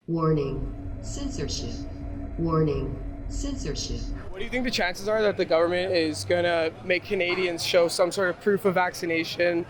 Warning, censorship. Warning, censorship. What do you think the chances are that the government is going to make Canadians show some sort of proof of vaccination,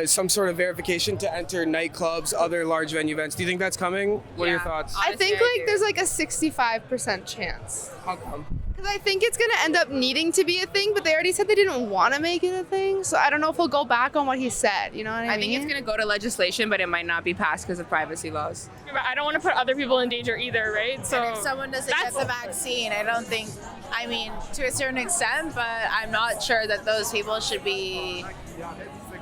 some sort of verification to enter nightclubs, other large venue events? Do you think that's coming? What are your thoughts? I think there's like a 65% chance. How come? Because I think it's going to end up needing to be a thing, but they already said they didn't want to make it a thing. So I don't know if he'll go back on what he said. You know what I mean? I think it's going to go to legislation, but it might not be passed because of privacy laws. I don't want to put other people in danger either, right? So and if someone doesn't get the vaccine, I don't think, I mean, to a certain extent, but I'm not sure that those people should be,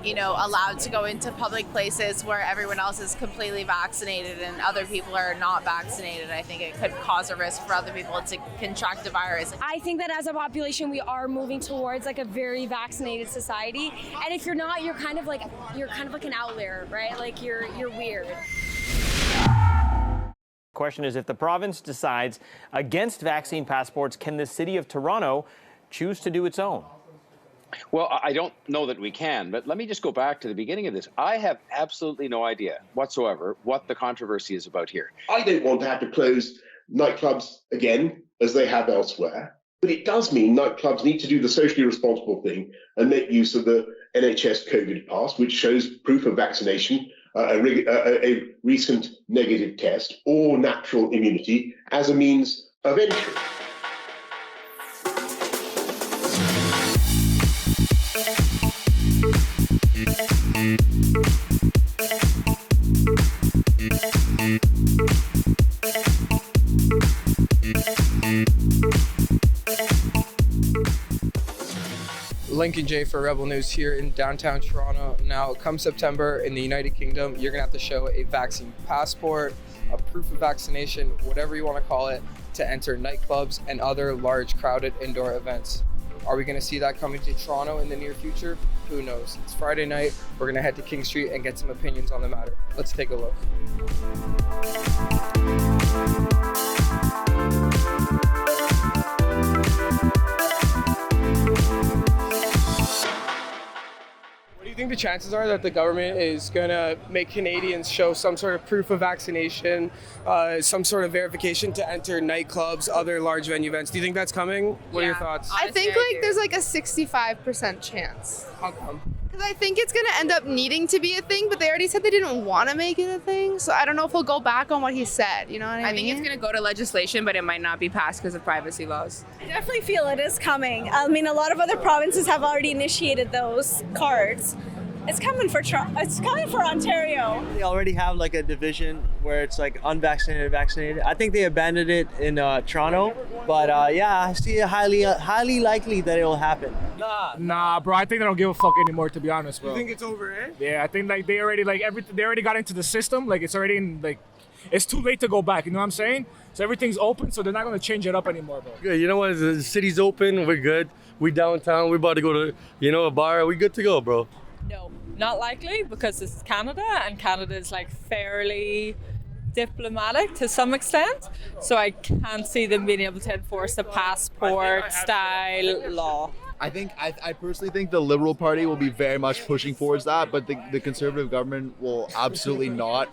allowed to go into public places where everyone else is completely vaccinated and other people are not vaccinated. I think it could cause a risk for other people to contract the virus. I think that as a population, we are moving towards like a very vaccinated society. And if you're not, you're kind of like an outlier, right? Like you're weird. Question is, if the province decides against vaccine passports, can the city of Toronto choose to do its own? Well, I don't know that we can, but let me just go back to the beginning of this. I have absolutely no idea whatsoever what the controversy is about here. I don't want to have to close nightclubs again, as they have elsewhere. But it does mean nightclubs need to do the socially responsible thing and make use of the NHS COVID pass, which shows proof of vaccination, a recent negative test, or natural immunity as a means of entry. Lincoln J for Rebel News here in downtown Toronto. Now, come September in the United Kingdom, you're going to have to show a vaccine passport, a proof of vaccination, whatever you want to call it, to enter nightclubs and other large crowded indoor events. Are we going to see that coming to Toronto in the near future? Who knows? It's Friday night. We're going to head to King Street and get some opinions on the matter. Let's take a look. What do you think the chances are that the government is going to make Canadians show some sort of proof of vaccination, some sort of verification to enter nightclubs, other large venue events? Do you think that's coming? What are your thoughts? I think there's like a 65% chance. How come? Because I think it's going to end up needing to be a thing, but they already said they didn't want to make it a thing. So I don't know if he'll go back on what he said. You know what I mean? I think it's going to go to legislation, but it might not be passed because of privacy laws. I definitely feel it is coming. I mean, a lot of other provinces have already initiated those cards. It's coming for It's coming for Ontario. They already have like a division where it's like unvaccinated, vaccinated. I think they abandoned it in Toronto, but I see it highly likely that it'll happen. Nah, bro. I think they don't give a fuck anymore. To be honest, bro. You think it's over, eh? Yeah, I think like they already They already got into the system. Like it's already in It's too late to go back. You know what I'm saying? So everything's open, so they're not gonna change it up anymore, bro. Good. You know what? The city's open. We're good. We downtown. We're about to go to a bar. We good to go, bro. No, not likely, because this is Canada and Canada is like fairly diplomatic to some extent. So I can't see them being able to enforce a passport style law. I personally think the Liberal Party will be very much pushing towards that, but the Conservative government will absolutely not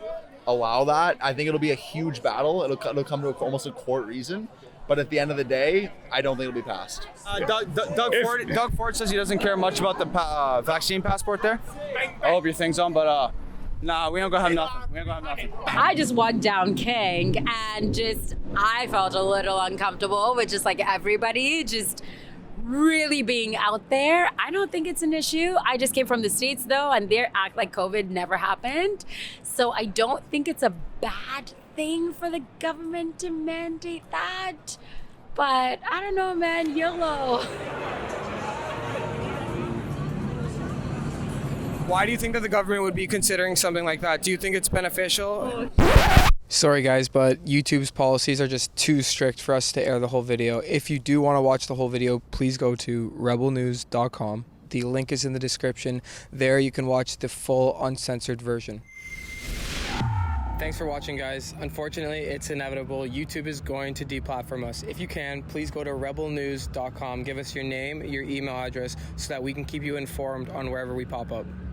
allow that. I think it'll be a huge battle. It'll come to almost a court reason. But at the end of the day, I don't think it'll be passed. Doug Ford says he doesn't care much about the vaccine passport there. I hope your thing's on, but nah, we ain't gonna have nothing. I just walked down King and I felt a little uncomfortable with just like everybody just really being out there. I don't think it's an issue. I just came from the States though, and they act like COVID never happened. So I don't think it's a bad thing for the government to mandate that. But I don't know, man, YOLO. Why do you think that the government would be considering something like that? Do you think it's beneficial? Sorry guys, but YouTube's policies are just too strict for us to air the whole video. If you do want to watch the whole video, please go to rebelnews.com. The link is in the description. There you can watch the full uncensored version. Thanks for watching, guys. Unfortunately, it's inevitable. YouTube is going to deplatform us. If you can, please go to rebelnews.com. Give us your name, your email address, so that we can keep you informed on wherever we pop up.